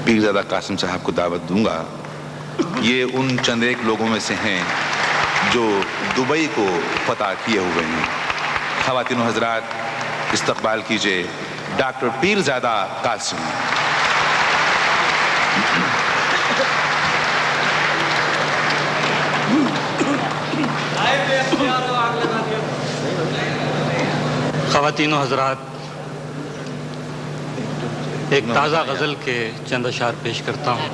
پیرزادہ قاسم صاحب کو دعوت دوں گا. یہ ان چند ایک لوگوں میں سے ہیں جو دبئی کو فتح کیے ہوئے ہیں. خواتین و حضرات استقبال کیجئے ڈاکٹر پیرزادہ قاسم. خواتین و حضرات، ایک تازہ غزل کے چند اشعار پیش کرتا ہوں.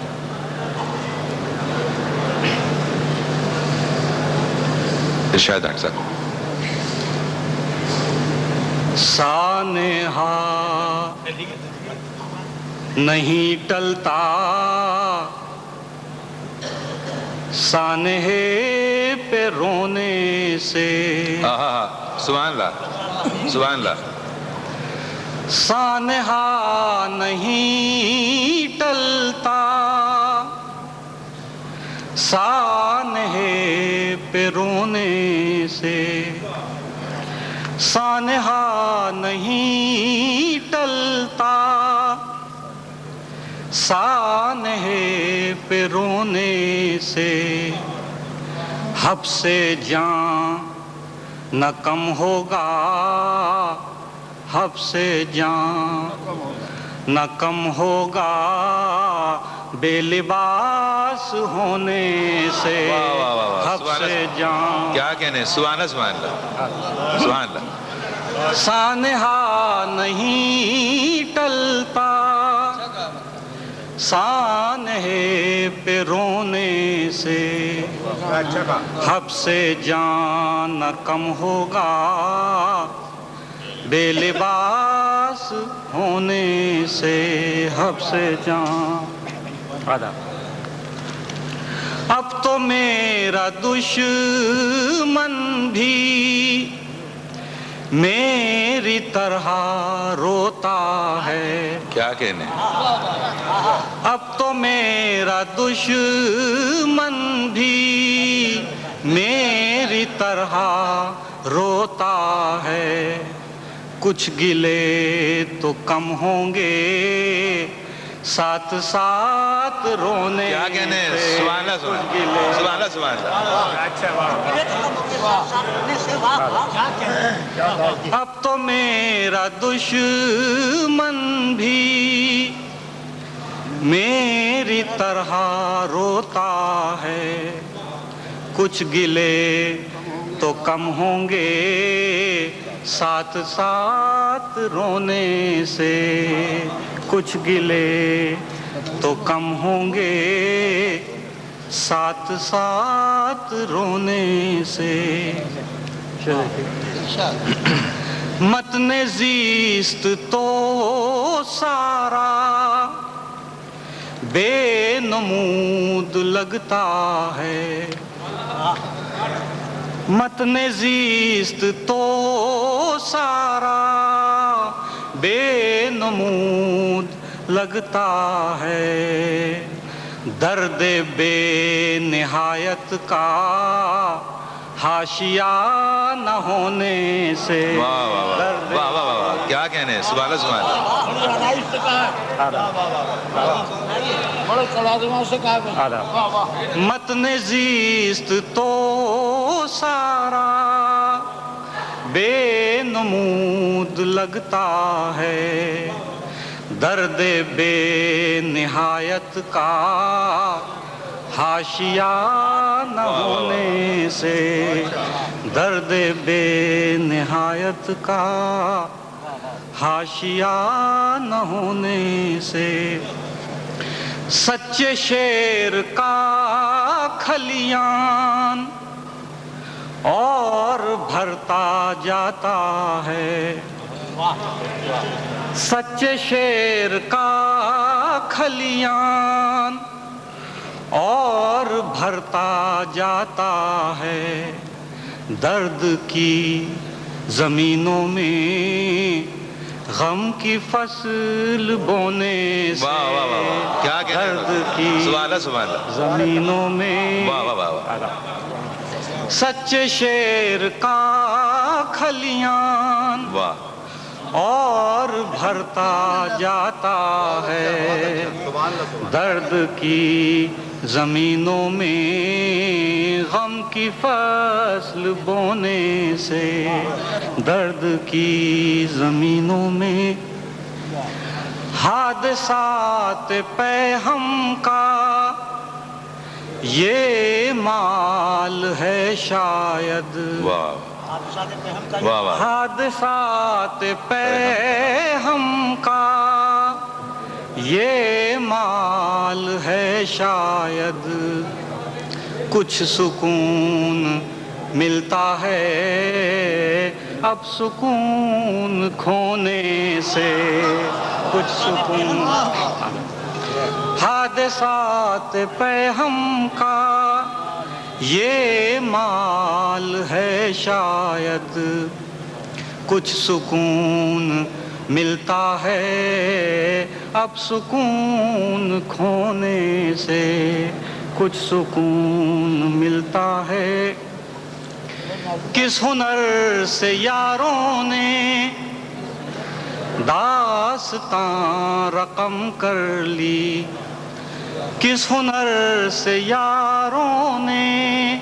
ارشاد ڈاکٹر صاحب. سانحہ نہیں ٹلتا، سانحے پہ رونے سے. سبحان اللہ سبحان اللہ. سانحہ نہیں ٹلتا، سانحے پہ رونے سے. سانحہ نہیں ٹلتا، سانحے پہ رونے سے. حبس جان نہ کم ہوگا، حبس جان نہ کم ہوگا، بے لباس ہونے سے. حبس جان کیا کہنے. سبحان اللہ سبحان اللہ سبحان اللہ. سانحہ نہیں ٹلتا، سانحے پہ رونے سے. حبس جان نہ کم ہوگا، بے لباس ہونے سے. حبس جان. اب تو میرا دشمن بھی میری طرح روتا ہے. کیا کہنے. اب تو میرا دشمن بھی میری طرح روتا ہے. کچھ گلے تو کم ہوں گے، ساتھ ساتھ رونے. کیا کہنے. سبحان اللہ سبحان اللہ سبحان اللہ. اب تو میرا دشمن بھی میری طرح روتا ہے. کچھ گلے تو کم ہوں گے، ساتھ ساتھ رونے سے. کچھ گلے تو کم ہوں گے، ساتھ ساتھ رونے سے. متن زیست تو سارا بے نمود لگتا ہے. متن زیست تو سارا بے نمود لگتا ہے. درد بے نہایت کا حاشیہ نہ ہونے سے. واہ واہ واہ. کیا کہنے. سبحان اللہ سبحان اللہ. متن زیست تو سارا بے نمود لگتا ہے. درد بے نہایت کا حاشیہ نہ ہونے سے. درد بے نہایت کا حاشیہ نہ ہونے سے. سچے شیر کا کھلیان اور بھرتا جاتا ہے. سچے شیر کا کھلیان اور بھرتا جاتا ہے. درد کی زمینوں میں غم کی فصل بونے سے. کیا درد کی زمینوں میں سچے شیر کا کھلیان اور بھرتا جاتا ہے درد کی زمینوں میں غم کی فصل بونے سے درد کی زمینوں میں حادثات پیہم کا یہ مال ہے شاید واہ واہ واہ حادثات پیہم کا یہ مال ہے شاید کچھ سکون ملتا ہے اب سکون کھونے سے کچھ سکون حادثات پیہم کا یہ مال ہے شاید کچھ سکون ملتا ہے اب سکون کھونے سے کچھ سکون ملتا ہے کس ہنر سے یاروں نے داستاں رقم کر لی کس ہنر سے یاروں نے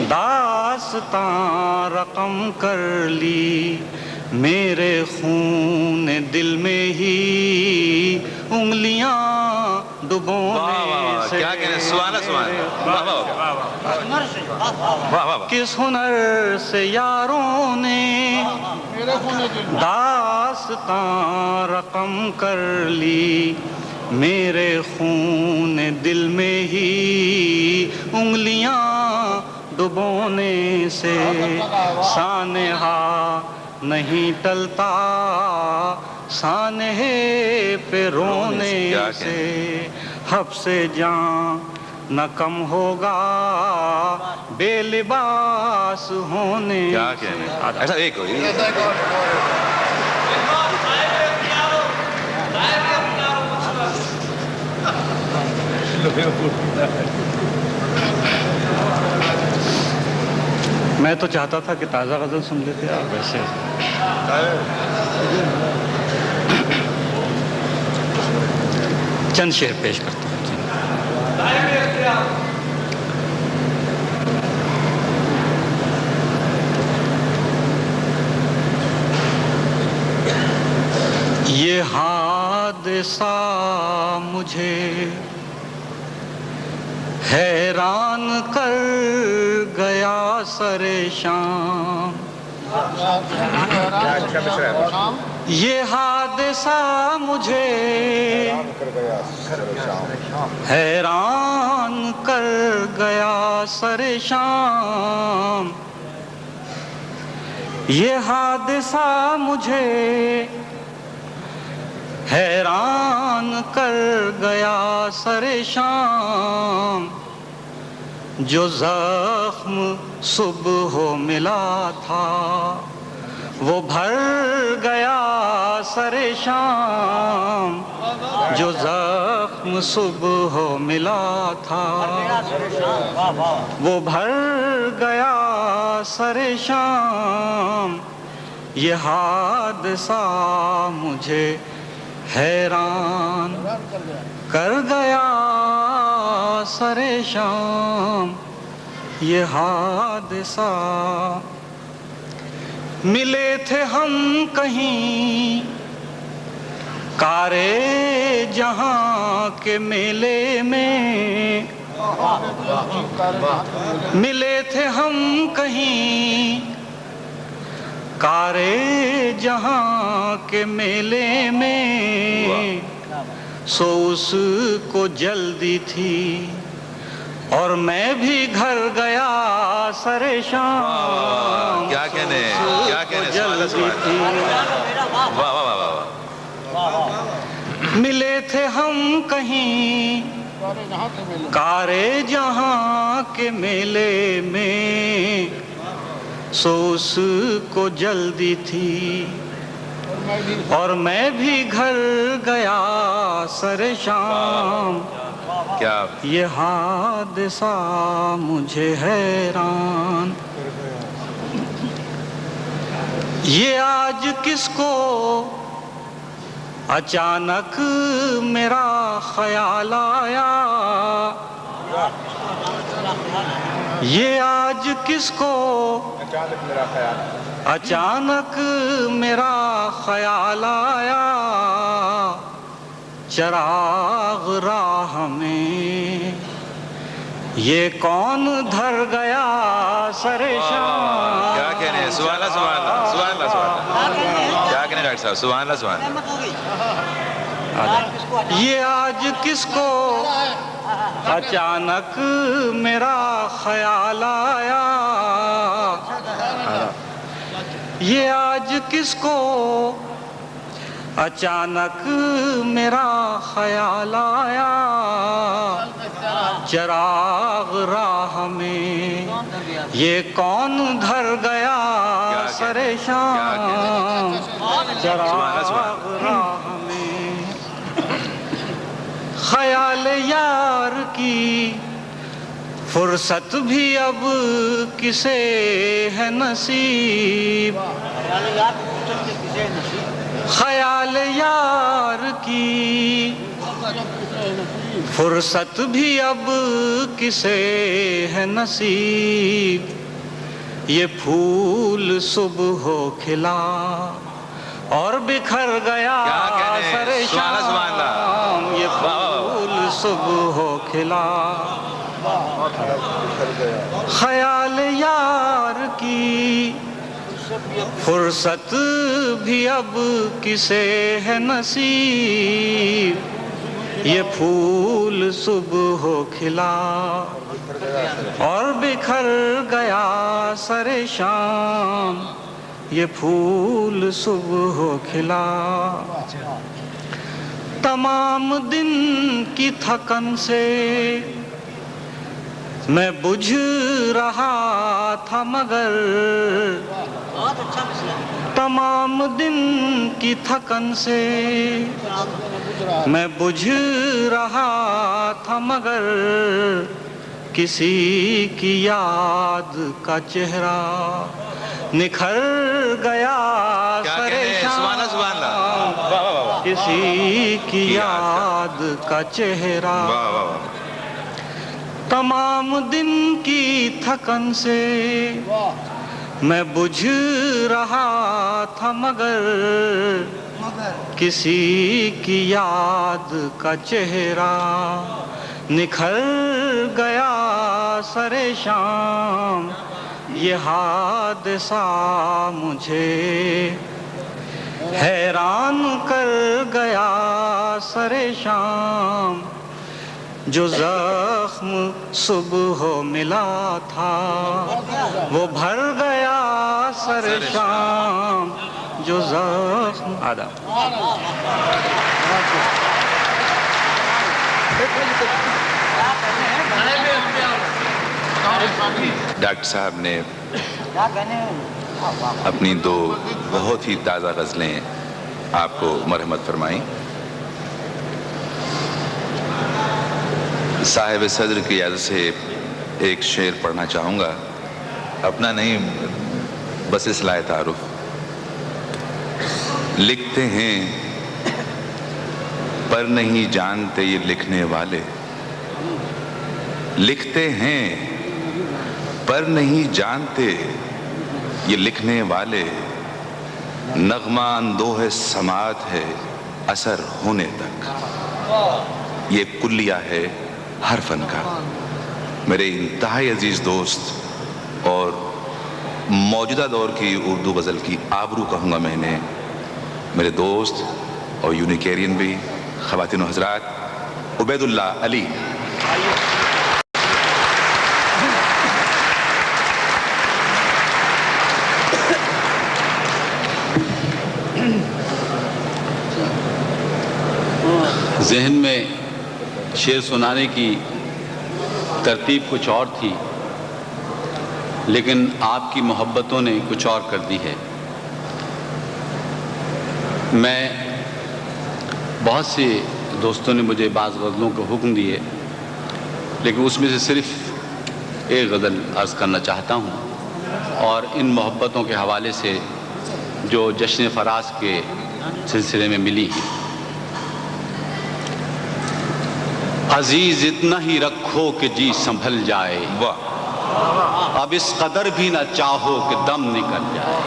داستاں رقم کر لی میرے خون دل میں ہی انگلیاں ڈبونے سے کیا کہنے سبحان اللہ واہ واہ کس ہنر سے یاروں نے داستاں رقم کر لی میرے خون دل میں ہی انگلیاں ڈبونے سے سانحہ نہیں ٹلتا سانحے پہ رونے سے حبس جان نہ کم ہوگا بے لباس ہونے کیا کہنے ایسا ایک ہوئی میں تو چاہتا تھا کہ تازہ غزل سن لیتے آپ ویسے چند شعر پیش کرتا ہوں یہ حادثہ مجھے حیران کر گیا سر شام یہ حادثہ مجھے حیران کر گیا سر شام یہ حادثہ مجھے حیران کر گیا سر شام جو زخم صبح ملا تھا وہ بھر گیا سر شام جو زخم صبح ملا تھا وہ بھر گیا سر شام یہ حادثہ مجھے حیران کر گیا سر شام یہ حادثہ ملے تھے ہم کہیں کارے جہاں کے میلے میں ملے تھے ہم کہیں کارے جہاں کے میلے میں سو اس کو جلدی تھی اور میں بھی گھر گیا سر شام کیا کہنے جلدی تھی واہ واہ واہ ملے تھے ہم کہیں کارے جہاں کے میلے میں سو اس کو جلدی تھی اور میں بھی گھر گیا سر شام کیا یہ حادثہ مجھے حیران یہ آج کس کو اچانک میرا خیال آیا، یہ آج کس کو اچانک میرا خیال آیا، چراغ راہ میں یہ کون دھر گیا سر شام۔ کیا کہہ رہے ہیں؟ سبحان اللہ سبحان اللہ سبحان اللہ سبحان اللہ، کیا کہہ رہے ہیں ڈاکٹر صاحب؟ سبحان اللہ سبحان اللہ۔ یہ آج کس کو اچانک میرا خیال آیا، یہ آج کس کو اچانک میرا خیال آیا، چراغ راہ میں یہ کون دھر گیا سر شام، چراغ راہ میں خیال یار کی فرصت بھی اب کسے ہے نصیب، خیال یار کی فرصت بھی اب کسے ہے نصیب، یہ پھول صبح ہو کھلا اور بکھر گیا سر شام، یہ پھول صبح ہو کھلا، خیال یار کی فرصت بھی اب کسے ہے نصیب، یہ پھول صبح ہو کھلا اور بکھر گیا سر شام، یہ پھول صبح ہو کھلا، تمام دن کی تھکن سے میں بجھ رہا تھا مگر، تمام دن کی تھکن سے میں بجھ رہا تھا مگر، کسی کی یاد کا چہرہ نکھر گیا سر شام، کسی کی یاد کا چہرہ، تمام دن کی تھکن سے میں بجھ رہا تھا مگر، کسی کی یاد کا چہرہ نکھر گیا سر شام، یہ حادثہ مجھے حیران کر گیا سر شام، جو زخم صبح ملا تھا وہ بھر گیا سر شام، جو زخم ڈاکٹر صاحب نے اپنی دو بہت ہی تازہ غزلیں آپ کو مرحمت فرمائیں۔ صاحب صدر کی اجازت سے ایک شعر پڑھنا چاہوں گا، اپنا نہیں بس اصلاح تعارف۔ لکھتے ہیں پر نہیں جانتے یہ لکھنے والے، لکھتے ہیں پر نہیں جانتے یہ لکھنے والے، نغمہ اندوہ سماعت ہے اثر ہونے تک، یہ کلیہ ہے ہر فن کا۔ میرے انتہائی عزیز دوست اور موجودہ دور کی اردو غزل کی آبرو کہوں گا میں نے، میرے دوست اور یونیکیرین بھی، خواتین و حضرات، عبید اللہ علی۔ ذہن میں شعر سنانے کی ترتیب کچھ اور تھی، لیکن آپ کی محبتوں نے کچھ اور کر دی ہے۔ میں بہت سے دوستوں نے مجھے بعض غزلوں کو حکم دیے، لیکن اس میں سے صرف ایک غزل عرض کرنا چاہتا ہوں، اور ان محبتوں کے حوالے سے جو جشن فراز کے سلسلے میں ملی ہیں۔ عزیز اتنا ہی رکھو کہ جی سنبھل جائے، واہ اب اس قدر بھی نہ چاہو کہ دم نکل جائے۔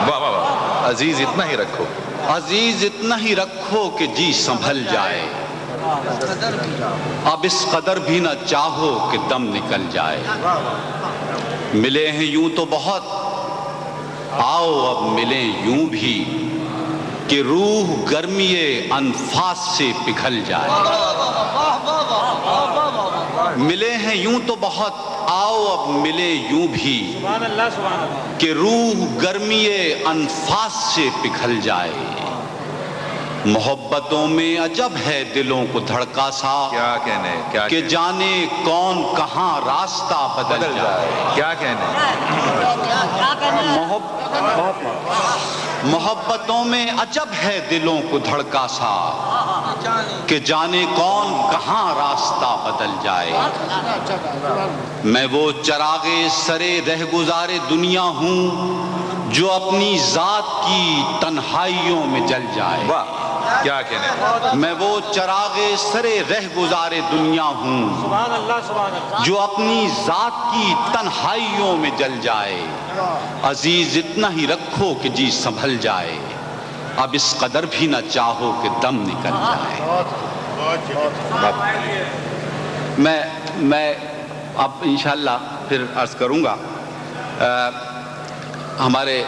واہ واہ واہ، عزیز اتنا ہی رکھو، عزیز اتنا ہی رکھو کہ جی سنبھل جائے، اب اس قدر بھی نہ چاہو کہ دم نکل جائے۔ ملے ہیں یوں تو بہت، آؤ اب ملیں یوں بھی کہ روح گرمی انفاس سے پگھل جائے۔ ملے ہیں یوں تو بہت، آؤ اب ملیں یوں بھی کہ روح گرمی انفاس سے پگھل جائے۔ محبتوں میں عجب ہے دلوں کو دھڑکا سا، کیا کہنے، کیا کہ جانے کون کہاں راستہ بدل جائے۔ کیا کہنے، محبتوں میں عجب ہے دلوں کو دھڑکا سا، کہ جانے کون کہاں راستہ بدل جائے۔ میں وہ چراغ سرے رہ گزارے دنیا ہوں جو اپنی ذات کی تنہائیوں میں جل جائے۔ واہ کیا کہنے، میں وہ چراغ سرے رہ گزارے دنیا ہوں جو اپنی ذات کی تنہائیوں میں جل جائے۔ عزیز اتنا ہی رکھو کہ جی سنبھل جائے، اب اس قدر بھی نہ چاہو کہ دم نکل جائے۔ میں اب انشاءاللہ پھر عرض کروں گا۔ ہمارے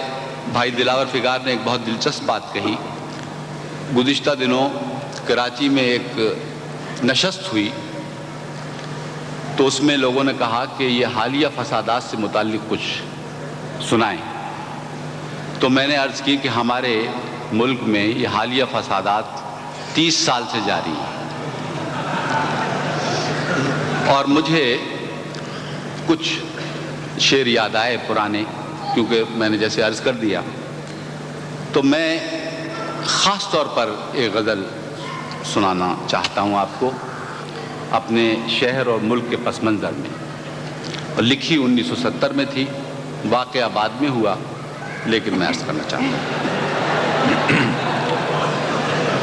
بھائی دلاور فگار نے ایک بہت دلچسپ بات کہی۔ گزشتہ دنوں کراچی میں ایک نشست ہوئی تو اس میں لوگوں نے کہا کہ یہ حالیہ فسادات سے متعلق کچھ سنائیں، تو میں نے عرض کی کہ ہمارے ملک میں یہ حالیہ فسادات 30 سال سے جاری ہیں، اور مجھے کچھ شعر یاد آئے پرانے، کیونکہ میں نے جیسے عرض کر دیا، تو میں خاص طور پر ایک غزل سنانا چاہتا ہوں آپ کو اپنے شہر اور ملک کے پس منظر میں، اور لکھی 1970 میں تھی، واقعہ بعد میں ہوا، لیکن میں عرض کرنا چاہتا ہوں۔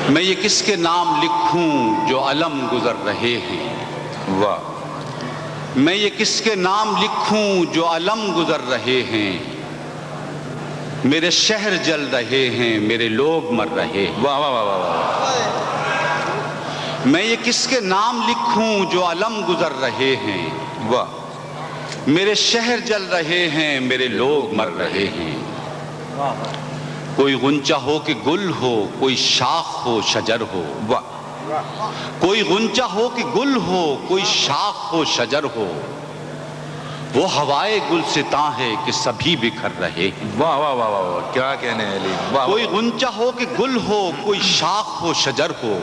میں یہ کس کے نام لکھوں جو علم گزر رہے ہیں، واہ میں یہ کس کے نام لکھوں جو علم گزر رہے ہیں، میرے شہر جل رہے ہیں، میرے لوگ مر رہے ہیں۔ واہ واہ واہ واہ، میں یہ کس کے نام لکھوں جو علم گزر رہے ہیں، واہ میرے شہر جل رہے ہیں، میرے لوگ مر رہے ہیں۔ کوئی غنچہ ہو کہ گل ہو، کوئی شاخ ہو شجر ہو، واہ کوئی غنچہ ہو کہ گل ہو، کوئی شاخ ہو شجر ہو، وہ ہوائے گلستاں ہے کہ سبھی بکھر رہے ہیں۔ واہ واہ واہ واہ، کیا کہنے علی، واہ کوئی غنچہ ہو کہ گل ہو، کوئی شاخ ہو شجر ہو،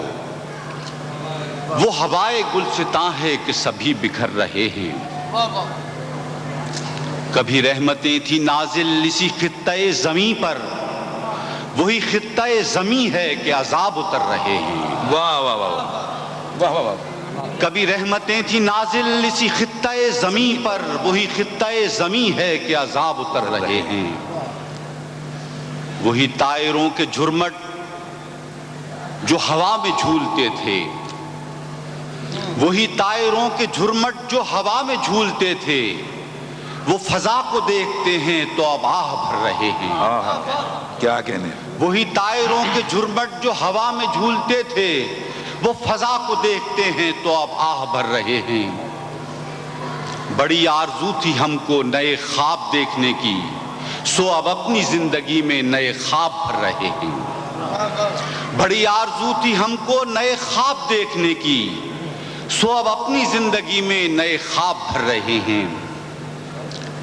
وہ ہوائے گلستاں ہے کہ سبھی بکھر رہے ہیں۔ کبھی رحمتیں تھی نازل اسی خطۂ زمیں پر، وہی خطۂ زمیں ہے کہ عذاب اتر رہے ہیں۔ واہ واہ واہ واہ واہ واہ، کبھی رحمتیں تھی نازل اسی خطۂ زمیں پر، وہی خطۂ زمیں ہے کہ عذاب اتر رہے ہیں۔ وہی طائروں کے جھرمٹ جو ہوا میں جھولتے تھے، وہی طائروں کے جھرمٹ جو ہوا میں جھولتے تھے، وہ فضا کو دیکھتے ہیں تو اب آہ بھر رہے ہیں۔ آہا کیا کہنے، وہی طائروں کے جھرمٹ جو ہوا میں جھولتے تھے، وہ فضا کو دیکھتے ہیں تو اب آہ بھر رہے ہیں۔ بڑی آرزو تھی ہم کو نئے خواب دیکھنے کی، سو اب اپنی زندگی میں نئے خواب بھر رہے ہیں۔ بڑی آرزو تھی ہم کو نئے خواب دیکھنے کی، سو اب اپنی زندگی میں نئے خواب بھر رہے ہیں۔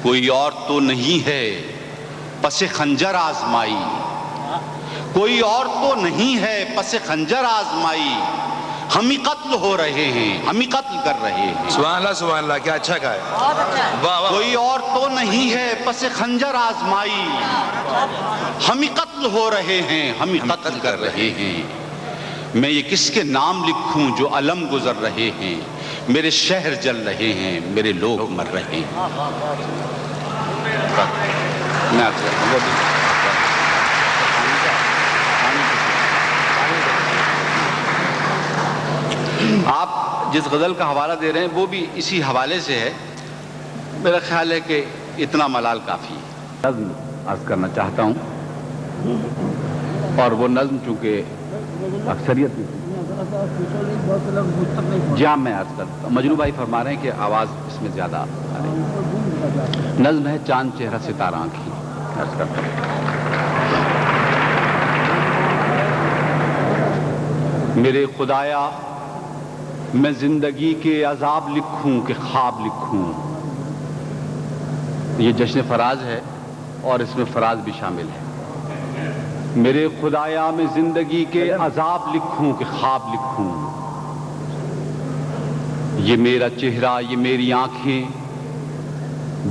کوئی اور تو نہیں ہے پس خنجر آزمائی، کوئی اور تو نہیں ہے پس خنجر آزمائی، ہم ہی قتل ہو رہے ہیں، ہم ہی قتل کر رہے ہیں۔ سبحان اللہ کیا اچھا کہا ہے، واہ واہ، کوئی اور تو نہیں ہے پس خنجر آزمائی، ہم ہی قتل ہو رہے ہیں، ہم ہی قتل کر رہے ہیں۔ میں یہ کس کے نام لکھوں جو علم گزر رہے ہیں، میرے شہر جل رہے ہیں، میرے لوگ مر رہے ہیں۔ آپ جس غزل کا حوالہ دے رہے ہیں وہ بھی اسی حوالے سے ہے. میرا خیال ہے کہ اتنا ملال کافی ہے. نظم عرض کرنا چاہتا ہوں، اور وہ نظم چونکہ اکثریت جام میں عرض کرتا ہوں. مجنو بھائی فرما رہے ہیں کہ آواز اس میں زیادہ آ رہی ہے. نظم ہے چاند چہرہ ستارہ آنکھیں. عرض کرتا ہوں. میرے خدایا میں زندگی کے عذاب لکھوں کہ خواب لکھوں. یہ جشن فراز ہے اور اس میں فراز بھی شامل ہے. میرے خدایا میں زندگی کے عذاب لکھوں کہ خواب لکھوں. یہ میرا چہرہ، یہ میری آنکھیں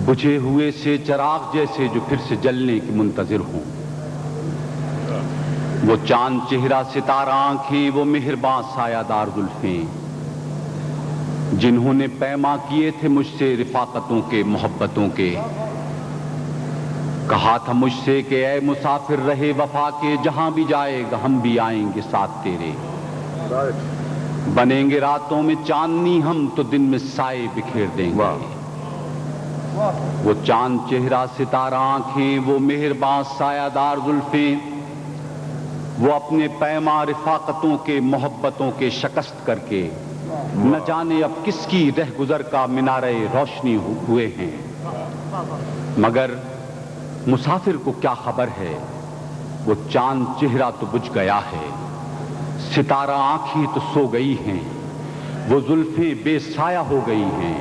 بجھے ہوئے سے چراغ جیسے جو پھر سے جلنے کی منتظر ہوں. وہ چاند چہرہ ستارہ آنکھیں، وہ مہرباں سایہ دار زلفیں جنہوں نے پیما کیے تھے مجھ سے رفاقتوں کے، محبتوں کے. کہا تھا مجھ سے کہ اے مسافر رہے وفا کے، جہاں بھی جائے گا ہم بھی آئیں گے ساتھ تیرے. بنیں گے راتوں میں چاندنی ہم تو دن میں سائے بکھیر دیں گے. وہ چاند چہرہ ستارہ آنکھیں، وہ مہرباں سایہ دار زلفیں وہ اپنے پیما رفاقتوں کے، محبتوں کے شکست کر کے نہ جانے اب کس کی رہ گزر کا مینارے روشنی ہوئے ہیں. مگر مسافر کو کیا خبر ہے، وہ چاند چہرہ تو بجھ گیا ہے، ستارہ آنکھیں تو سو گئی ہیں، وہ زلفیں بے سایہ ہو گئی ہیں.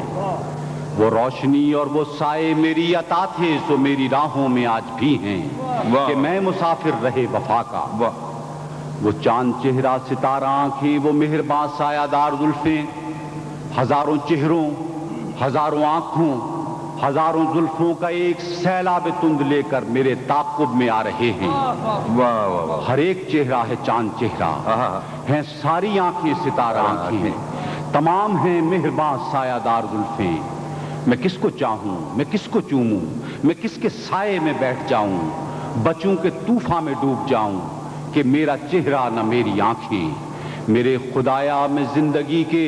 وہ روشنی اور وہ سائے میری عطا تھے سو میری راہوں میں آج بھی ہیں کہ میں مسافر رہے وفا کا. وہ چاند چہرہ ستارہ آنکھیں، وہ مہرباں سایہ دار زلفیں ہزاروں چہروں، ہزاروں آنکھوں، ہزاروں زلفوں کا ایک سیلاب تند لے کر میرے تعاقب میں آ رہے ہیں. ہر ایک چہرہ ہے چاند چہرہ، ہیں ساری آنکھیں ستارہ آنکھیں، تمام ہیں مہرباں سایہ دار زلفیں. میں کس کو چاہوں، میں کس کو چوموں، میں کس کے سائے میں بیٹھ جاؤں، بچوں کے طوفان میں ڈوب جاؤں کہ میرا چہرہ نہ میری آنکھیں. میرے خدایا میں زندگی کے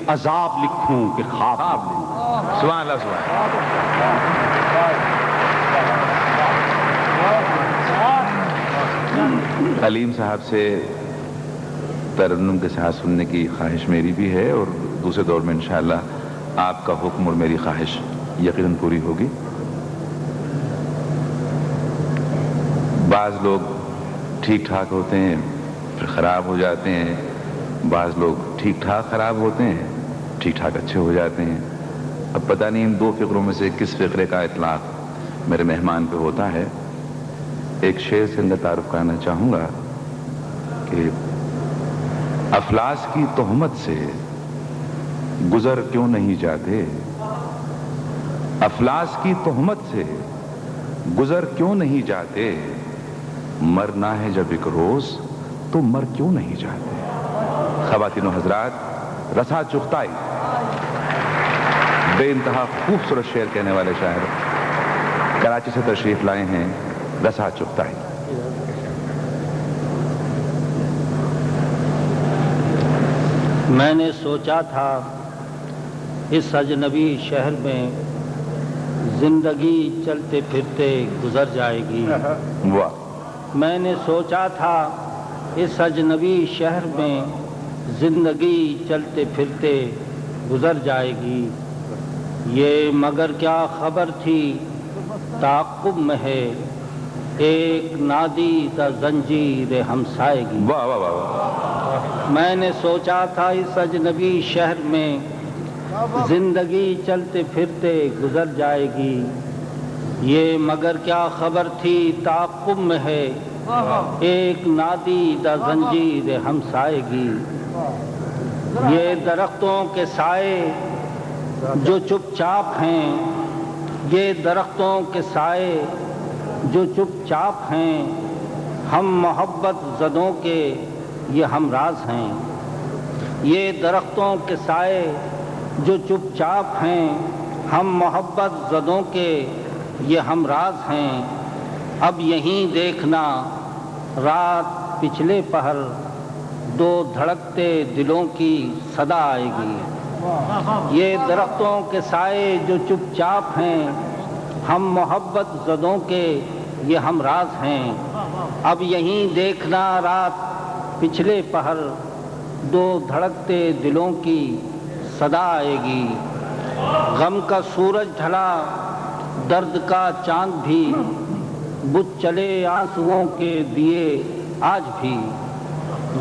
عذاب لکھوں کہ خواب لکھوں. سبحان اللہ سبحان اللہ. علیم صاحب سے ترنم کے ساتھ سننے کی خواہش میری بھی ہے، اور دوسرے دور میں انشاءاللہ آپ کا حکم اور میری خواہش یقیناً پوری ہوگی. بعض لوگ ٹھیک ٹھاک ہوتے ہیں پھر خراب ہو جاتے ہیں، بعض لوگ ٹھیک ٹھاک خراب ہوتے ہیں ٹھیک ٹھاک اچھے ہو جاتے ہیں. اب پتہ نہیں ان دو فقروں میں سے کس فقرے کا اطلاق میرے مہمان پہ ہوتا ہے. ایک شعر سے اندر تعارف کرانا چاہوں گا کہ افلاس کی تہمت سے گزر کیوں نہیں جاتے، افلاس کی تہمت سے گزر کیوں نہیں جاتے، مرنا ہے جب ایک روز تو مر کیوں نہیں جاتے. خواتین و حضرات، رسا چغتائی بے انتہا خوبصورت شعر کہنے والے شاعر کراچی سے تشریف لائے ہیں، رسا چغتائی. میں نے سوچا تھا اس اجنبی شہر میں زندگی چلتے پھرتے گزر جائے گی. واہ. میں نے سوچا تھا اس اجنبی شہر میں زندگی چلتے پھرتے گزر جائے گی. یہ مگر کیا خبر تھی تعاقب میں ہے ایک نادی تا زنجیر ہمسائے گی. واہ واہ واہ. میں نے سوچا تھا اس اجنبی شہر میں زندگی چلتے پھرتے گزر جائے گی. یہ مگر کیا خبر تھی تعاقب میں ہے ایک نادی دا زنجیر ہمسائے گی. یہ درختوں کے سائے جو چپ چاپ ہیں، یہ درختوں کے سائے جو چپ چاپ ہیں، ہم محبت زدوں کے یہ ہمراز ہیں. یہ درختوں کے سائے جو چپ چاپ ہیں، ہم محبت زدوں کے یہ ہمراز ہیں. اب یہیں دیکھنا رات پچھلے پہر دو دھڑکتے دلوں کی صدا آئے گی۔ یہ درختوں کے سائے جو چپ چاپ ہیں، ہم محبت زدوں کے یہ ہمراز ہیں۔ اب یہیں دیکھنا رات پچھلے پہر، دو دھڑکتے دلوں کی صدا آئے گی۔ غم کا سورج ڈھلا، درد کا چاند بھی، بجھ چلے آنسوؤں کے دیے آج بھی۔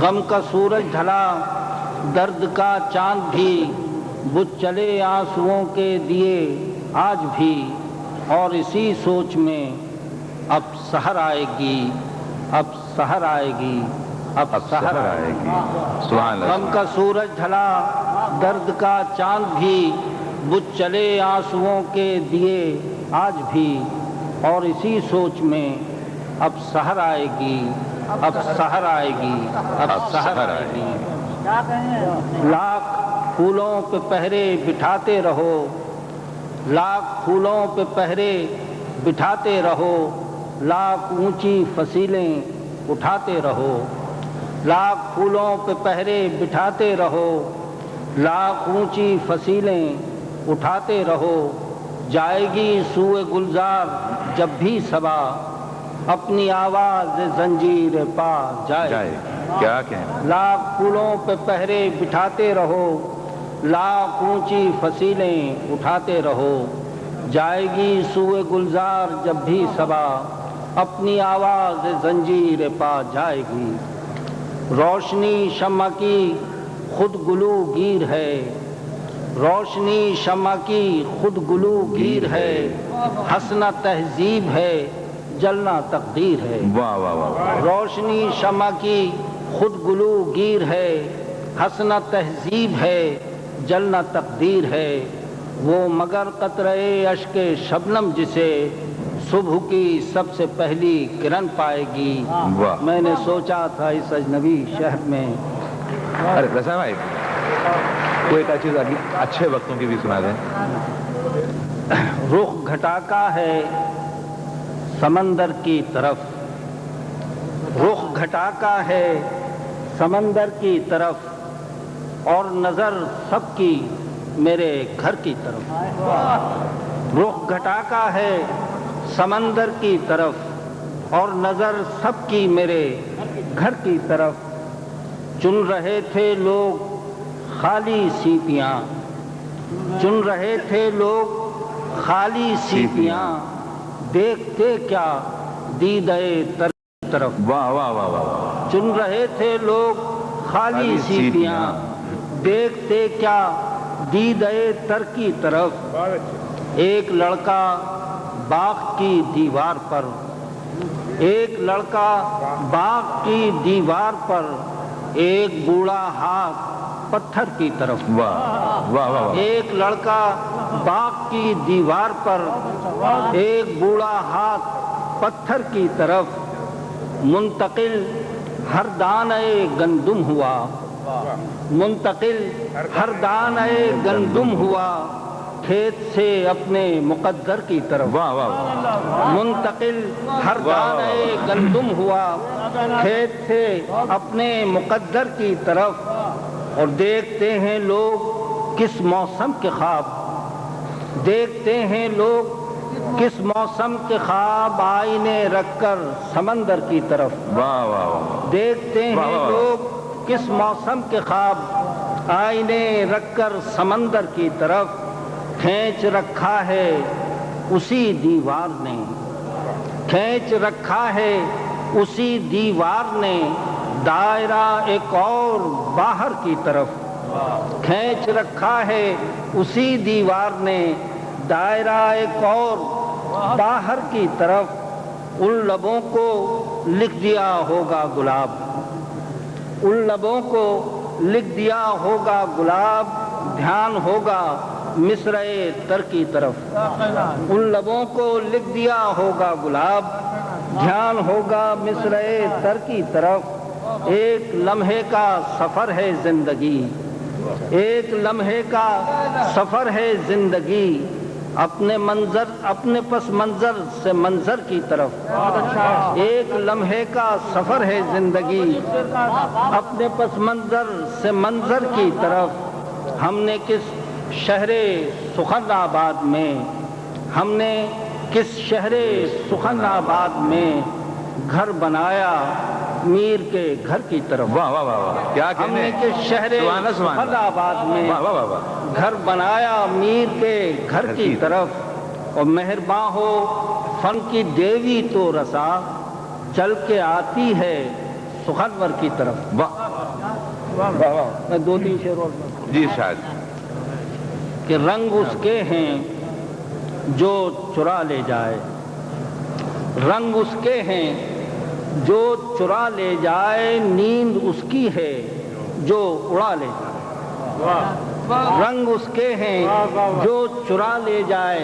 غم کا سورج ڈھلا، درد کا چاند بھی، بجھ چلے آنسوؤں کے دیے آج بھی۔ اور اسی سوچ میں اب سحر آئے گی، اب سحر آئے گی، اب سحر آئے گی۔ سبحان اللہ۔ غم کا سورج ڈھلا، درد کا چاند بھی، بجھ چلے آنسوؤں کے دیے آج بھی۔ اور اسی سوچ میں اب سحر آئے گی، اب سحر آئے گی، اب سحر آئے گی۔ لاکھ پھولوں پہ پہرے بٹھاتے رہو، لاکھ پھولوں پہ پہرے بٹھاتے رہو، لاکھ اونچی فصیلیں اٹھاتے رہو۔ لاکھ پھولوں پہ پہرے بٹھاتے رہو، لاکھ اونچی فصیلیں اٹھاتے رہو۔ جائے گی سوئے گلزار جب بھی صبا، اپنی آواز زنجیر پا جائے۔ کیا کہیں؟ لاکھ پھولوں پہ پہرے بٹھاتے رہو، لاکھ اونچی فصیلیں اٹھاتے رہو۔ جائے گی سوئے گلزار جب بھی صبا، اپنی آواز زنجیر پا جائے گی۔ روشنی شمع کی خود گلو گیر ہے، روشنی شمع کی خود گلو گیر ہے، ہنسنا تہذیب ہے، جلنا تقدیر ہے۔ واہ واہ واہ۔ روشنی شمع کی خود گلو گیر ہے، ہنسنا تہذیب ہے، جلنا تقدیر ہے۔ وہ مگر قطرے اشک شبنم جسے صبح کی سب سے پہلی کرن پائے گی۔ واہ۔ میں نے سوچا تھا اس اجنبی شہر میں۔ ارے رضا بھائی، کوئی ایک چیز اچھے وقتوں کی بھی سنا دیں۔ رخ گھٹاکا ہے سمندر کی طرف، رخ گھٹاکا ہے سمندر کی طرف، اور نظر سب کی میرے گھر کی طرف۔ رخ گھٹاکا ہے سمندر کی طرف، اور نظر سب کی میرے گھر کی طرف۔ چن رہے تھے لوگ خالی سیپیاں، چن رہے تھے لوگ خالی سیپیاں، دیکھتے کیا دیدے تر کی طرف۔ واہ واہ واہ واہ۔ چن رہے تھے لوگ خالی سیپیاں، دیکھتے کیا دیدے تر کی طرف۔ ایک لڑکا باغ کی دیوار پر، ایک لڑکا باغ کی دیوار پر، ایک بوڑھا ہاتھ پتھر کی طرف۔ واہ واہ واہ۔ ایک لڑکا باغ کی دیوار پر، ایک بوڑھا ہاتھ پتھر کی طرف۔ منتقل ہر دانہ گندم ہوا، منتقل ہر دانہ گندم ہوا، کھیت سے اپنے مقدر کی طرف۔ واہ واہ۔ منتقل ہر دانہ گندم ہوا، کھیت سے اپنے مقدر کی طرف۔ اور دیکھتے ہیں لوگ کس موسم کے خواب، دیکھتے ہیں لوگ کس موسم کے خواب، آئینے رکھ کر سمندر کی طرف۔ واہ واہ واہ۔ دیکھتے ہیں لوگ کس موسم کے خواب، آئینے رکھ کر سمندر کی طرف۔ کھینچ رکھا ہے اسی دیوار نے، کھینچ رکھا ہے اسی دیوار نے، دائرہ ایک اور باہر کی طرف۔ کھینچ رکھا ہے اسی دیوار نے، دائرہ ایک اور باہر کی طرف۔ ان لبوں کو لکھ دیا ہوگا گلاب، ان لبوں کو لکھ دیا ہوگا گلاب، دھیان ہوگا مصرعے تر کی طرف۔ ان لبوں کو لکھ دیا ہوگا گلاب، دھیان ہوگا مصرعے تر کی طرف۔ ایک لمحے کا سفر ہے زندگی، ایک لمحے کا سفر ہے زندگی، اپنے پس منظر سے منظر کی طرف، ایک لمحے کا سفر ہے زندگی، اپنے پس منظر سے منظر کی طرف۔ ہم نے کس شہر سخن آباد میں، ہم نے کس شہر سخن آباد میں گھر بنایا میر کے گھر کی طرف۔ واہ واہ واہ واہ، کیا ہم نے کہنے، کس شہر سخن آباد میں واہ واہ واہ واہ، گھر بنایا میر کے گھر کی طرف۔ اور مہرباں ہو فن کی دیوی تو رسا، چل کے آتی ہے سخنور کی طرف۔ واہ میں دو تین شعر اور جی ارشاد۔ کہ رنگ اس کے ہیں جو چرا لے جائے، رنگ اس کے ہیں جو چرا لے جائے، نیند اس کی ہے جو اڑا لے جائے۔ رنگ اس کے ہیں جو چرا لے جائے،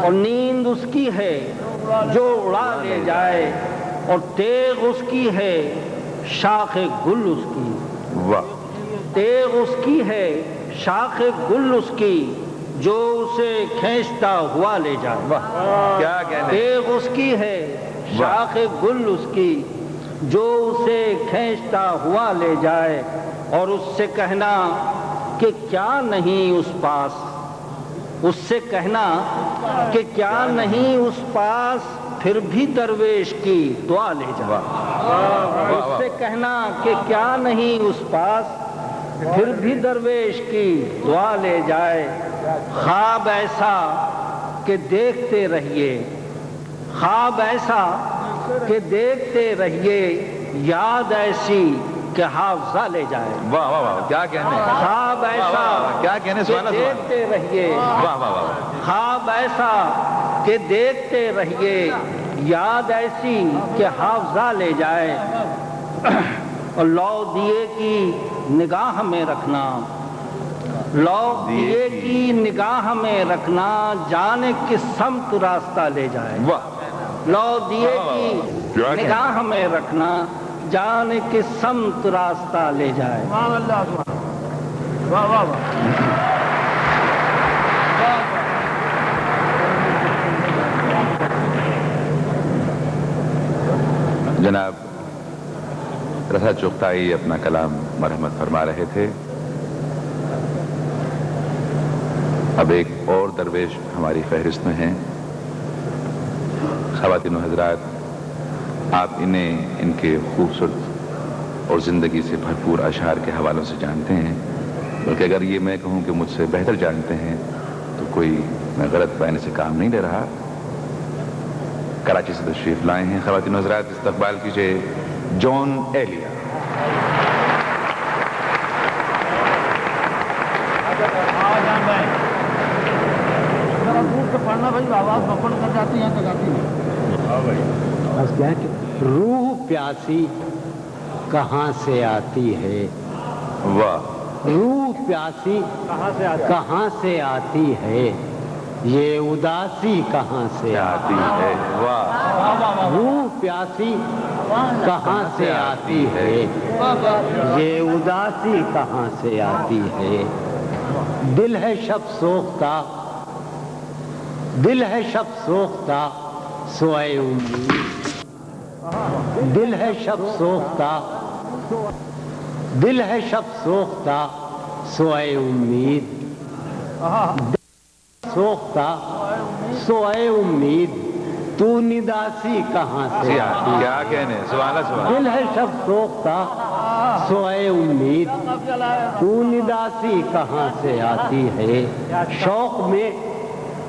اور نیند اس کی ہے جو اڑا لے جائے، اور تیغ اس کی ہے شاخ گل اس کی، واہ تیغ اس کی ہے شاخ گل اس کی، جو اسے کھینچتا ہوا لے جائے۔ کیا کہنے، تیغ اس کی ہے شاخ گل اس کی، جو اسے کھینچتا ہوا لے جائے، اور اس سے کہنا کہ کیا نہیں اس پاس، اس سے کہنا کہ کیا نہیں اس پاس، پھر بھی درویش کی دعا لے جائے۔ اس سے کہنا کہ کیا نہیں اس پاس، پھر بھی درویش کی دعا لے جائے۔ خواب ایسا کہ دیکھتے رہیے، خواب ایسا کہ دیکھتے رہیے، یاد ایسی کہ حافظہ لے جائے۔ واہ واہ واہ، کیا کہنے، خواب ایسا کیا کہنے، کہ سبحان اللہ، دیکھتے رہیے، واہ واہ واہ، خواب ایسا کہ دیکھتے رہیے، یاد ایسی کہ حافظہ لے جائے۔ اور لو دیے کی نگاہ میں رکھنا، لو دیے کی نگاہ میں رکھنا، جانے کس سمت راستہ لے جائے۔ واہ لو دیے کی نگاہ میں رکھنا، جانے کس سمت راستہ لے جائے۔ جناب رضا چغتائی اپنا کلام مرحمت فرما رہے تھے۔ اب ایک اور درویش ہماری فہرست میں ہیں۔ خواتین و حضرات، آپ انہیں ان کے خوبصورت اور زندگی سے بھرپور اشعار کے حوالوں سے جانتے ہیں، بلکہ اگر یہ میں کہوں کہ مجھ سے بہتر جانتے ہیں تو کوئی میں غلط بیان سے کام نہیں لے رہا۔ کراچی سے تشریف لائے ہیں خواتین و حضرات، استقبال کیجیے جان ایلیا۔ روح پیاسی کہاں سے آتی ہے، واہ روح پیاسی کہاں سے آتی ہے، یہ اداسی کہاں سے آتی ہے، واہ روح پیاسی کہاں سے آتی ہے، یہ اداسی کہاں سے آتی ہے۔ دل ہے شب سوختہ، دل ہے شب سوختہ سوئے امید، دل ہے شب سوختہ، دل ہے شب سوختہ سوئے امید، سوختہ سوئے امید، تو نداسی کہاں سے آتی ہے۔ کیا کہنے، سبحان اللہ سبحان دل ہے شب سوختہ سوئے امید، تو نداسی کہاں سے آتی ہے۔ شوق میں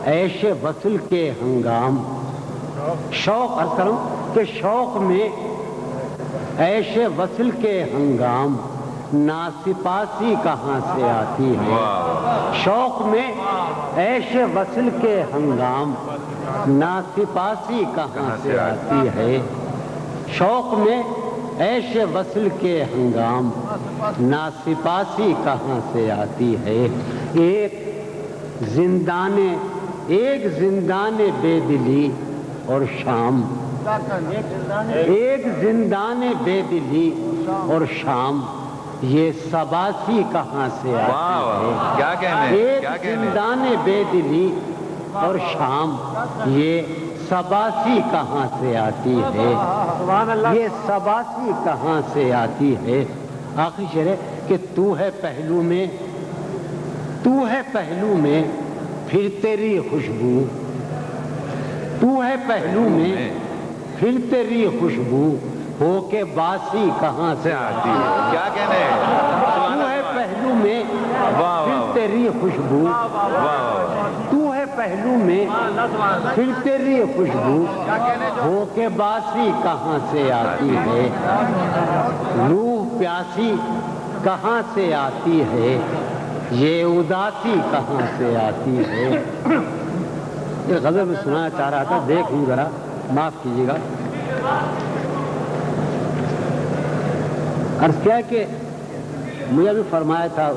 عیش وصل کے ہنگام، شوق عرض کروں کہ شوق میں عیش وصل کے ہنگام، ناسپاسی کہاں سے آتی ہے۔ شوق میں عیش وصل کے ہنگام، ناسپاسی کہاں سے آتی ہے۔ شوق میں عیش وصل کے ہنگام، ناسپاسی کہاں سے آتی ہے۔ ایک زندان بے دلی اور شام، ایک زندان بے دلی اور شام، یہ سباسی کہاں سے آتی ہے۔ کیا کہنے، ایک زندان بے دلی اور شام، یہ سباسی کہاں سے آتی ہے؟ یہ سباسی کہاں سے آتی ہے؟ آخری شعر ہے کہ تو ہے پہلو میں، تو ہے پہلو میں پھر تیری خوشبو، تو ہے پہلو میں پھر تیری خوشبو، ہو کے باسی کہاں سے آتی ہے؟ کیا کہنے تو ہے پہلو میں پھر تیری خوشبو، تو ہے پہلو میں پھر تیری خوشبو، ہو کے باسی کہاں سے آتی ہے؟ روح پیاسی کہاں سے آتی ہے؟ یہ اداسی کہاں سے آتی ہے؟ یہ غزل میں سنانا چاہ رہا تھا، دیکھ لوں ذرا، معاف کیجیے گا۔ عرض کیا کہ مجھے بھی فرمایا تھا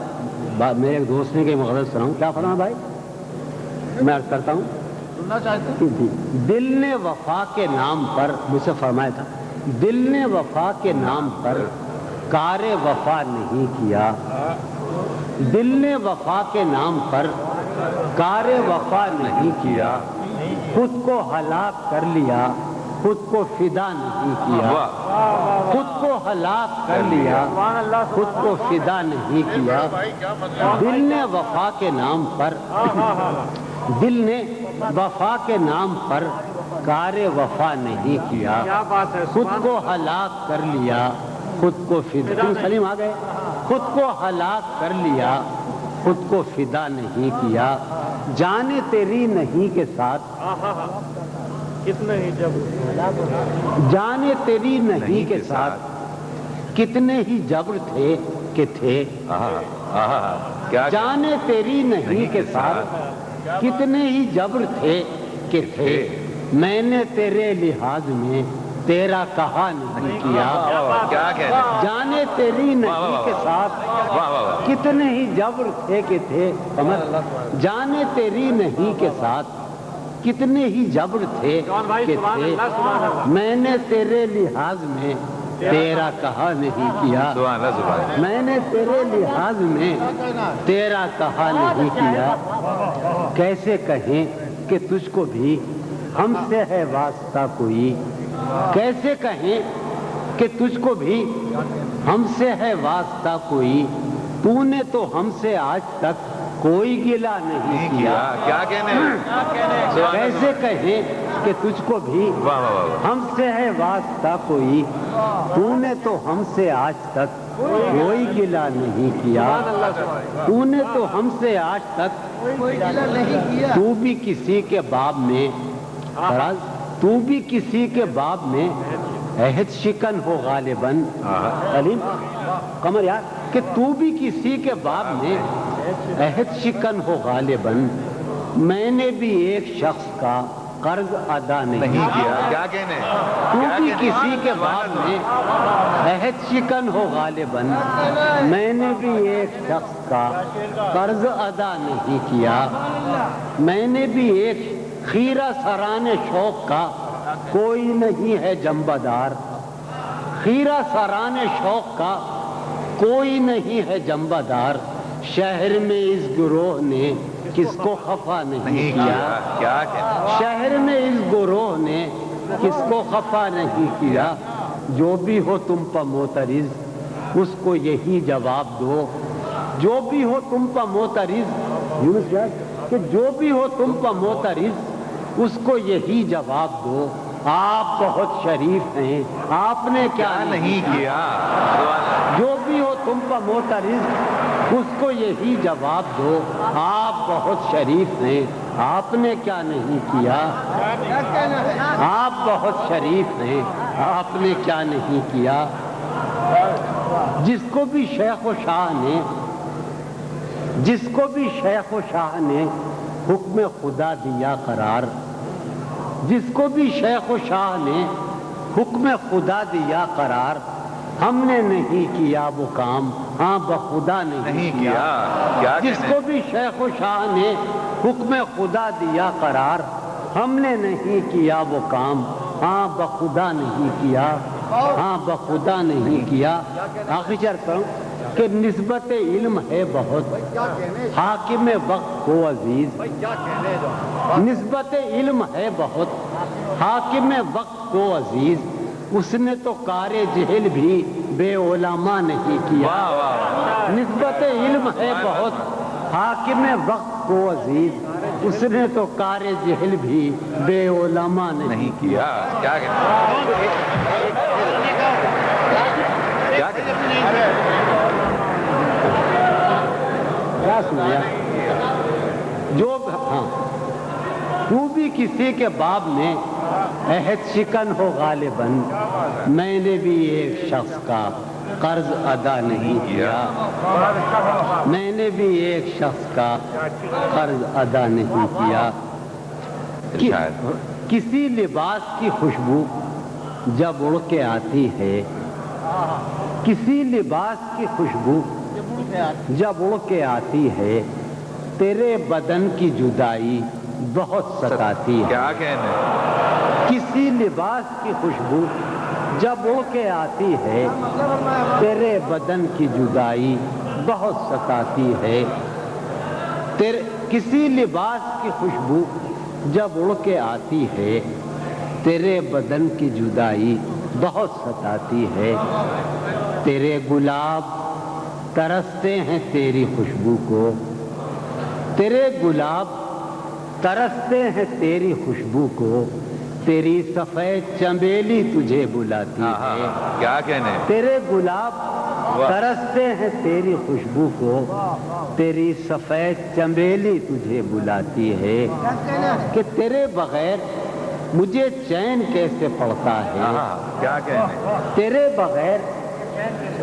میرے ایک دوست نے کہ میں غزل سناؤں، کیا فرمایا بھائی؟ میں عرض کرتا ہوں، سننا چاہتے ہیں۔ دل نے وفا کے نام پر، مجھ سے فرمایا تھا، دل نے وفا کے نام پر کار وفا نہیں کیا، دل نے وفا کے نام پر کار وفا نہیں کیا، خود کو ہلاک کر لیا، خود کو فدا نہیں کیا، خود کو ہلاک کر لیا، خود کو فدا نہیں کیا، دل نے وفا کے نام پر، دل نے وفا کے نام پر کار وفا نہیں کیا، خود کو ہلاک کر لیا، خود کو فدا، سلیم آ گئے، خود کو ہلاک کر لیا، خود کو فدا نہیں کیا، جانے تیری نہیں کے ساتھ، کتنے ہی جبر، جانے تیری نہیں کے ساتھ کتنے ہی جبر تھے کہ تھے، جانے تیری نہیں کے ساتھ کتنے ہی جبر تھے کہ تھے، میں نے تیرے لحاظ میں تیرا کہا نہیں کیا، جانے تیری نہیں کے ساتھ کتنے ہی جبر تھے کہ تھے، جانے تیری نہیں کے ساتھ کتنے ہی جبر تھے کہ تھے، میں نے تیرے لحاظ میں تیرا کہا نہیں کیا، میں نے تیرے لحاظ میں تیرا کہا نہیں کیا، کیسے کہیں کہ تجھ کو بھی ہم سے ہے واسطہ کوئی، کیسے کہیں کہ تجھ کو بھی ہم سے ہے واسطہ کوئی، تو نے تو ہم سے آج تک کوئی گلہ نہیں کیا، کیا کہنے، کیسے کہیں کہ تجھ کو بھی ہم سے ہے واسطہ کوئی، تو نے تو ہم سے آج تک کوئی گلہ نہیں کیا، تو نے تو ہم سے آج تک کوئی گلہ نہیں کیا، تو بھی کسی کے باب میں، تو بھی کسی کے باب میں عہد شکن ہو غالباً، علیم قمر یار، کہ تو بھی کسی کے باب میں عہد شکن ہو غالباً، میں نے بھی ایک شخص کا قرض ادا نہیں کیا، کیا کہنے، تو بھی کسی کے باب میں عہد شکن ہو غالباً، میں نے بھی ایک شخص کا قرض ادا نہیں کیا، میں نے بھی ایک خیرہ سران شوق کا کوئی نہیں ہے جنبدار، خیرہ سران شوق کا کوئی نہیں ہے جنبدار، شہر میں اس گروہ نے کس کو خفا نہیں کیا، شہر میں اس گروہ نے کس کو خفا نہیں کیا، جو بھی ہو تم پر معترض اس کو یہی جواب دو، جو بھی ہو تم پر معترض، یونس یاد کہ جو بھی ہو تم پر معترض اس کو یہی جواب دو، آپ بہت شریف ہیں آپ نے کیا نہیں کیا، جو بھی ہو تم پر معترض اس کو یہی جواب دو، آپ بہت شریف ہیں آپ نے کیا نہیں کیا، آپ بہت شریف ہیں آپ نے کیا نہیں کیا، جس کو بھی شیخ و شاہ نے، جس کو بھی شیخ و شاہ نے حکم خدا دیا قرار، جس کو بھی شیخ و شاہ نے حکم خدا دیا قرار، ہم نے نہیں کیا وہ کام، ہاں بخدا نہیں کیا، جس کو بھی شیخ و شاہ نے حکم خدا دیا قرار، ہم نے نہیں کیا وہ کام، ہاں بخدا نہیں کیا، ہاں بخدا نہیں کیا۔ آخری چرچ کروں کہ نسبت علم ہے بہت حاکم وقت کو عزیز، نسبت علم ہے بہت حاکم وقت کو عزیز، اس نے تو کار جہل بھی بے علماء نہیں کیا۔ نسبت علم ہے بہت حاکم وقت کو عزیز، اس نے تو کار جہل بھی بے علماء نہیں کیا۔ کیا کیا سنایا؟ جو ہاں تو بھی کسی کے باب میں عہد شکن ہو غالباً، میں نے بھی ایک شخص کا قرض ادا نہیں کیا، میں نے بھی ایک شخص کا قرض ادا نہیں کیا۔ کسی لباس کی خوشبو جب اڑ کے آتی ہے، کسی لباس کی خوشبو جب اڑ کے آتی ہے، تیرے بدن کی جدائی بہت ستاتی ہے۔ کیا کہنے؟ کسی لباس کی خوشبو جب اڑ کے آتی ہے، تیرے بدن کی جدائی بہت ستاتی ہے۔ کسی لباس کی خوشبو جب اڑ کے آتی ہے، تیرے بدن کی جدائی بہت ستاتی ہے۔ تیرے گلاب ترستے ہیں تیری خوشبو کو، تیرے گلاب ترستے ہیں تیری خوشبو کو، تیری سفید چنبیلی تجھے بلاتی ہے۔ کیا کہنے؟ تیرے گلاب ترستے ہیں تیری خوشبو کو، تیری سفید چنبیلی تجھے بلاتی ہے۔ کہ تیرے بغیر مجھے چین کیسے پڑتا ہے، کیا کہنے؟ تیرے بغیر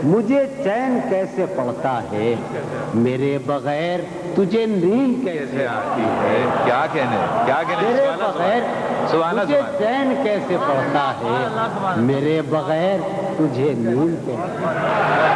مجھے چین کیسے پڑتا ہے، میرے بغیر تجھے نیند کیسے آتی ہے۔ کیا کہنے؟ کیا کہنے؟ تیرے بغیر مجھے چین کیسے پڑتا ہے، میرے بغیر تجھے نیند کیسے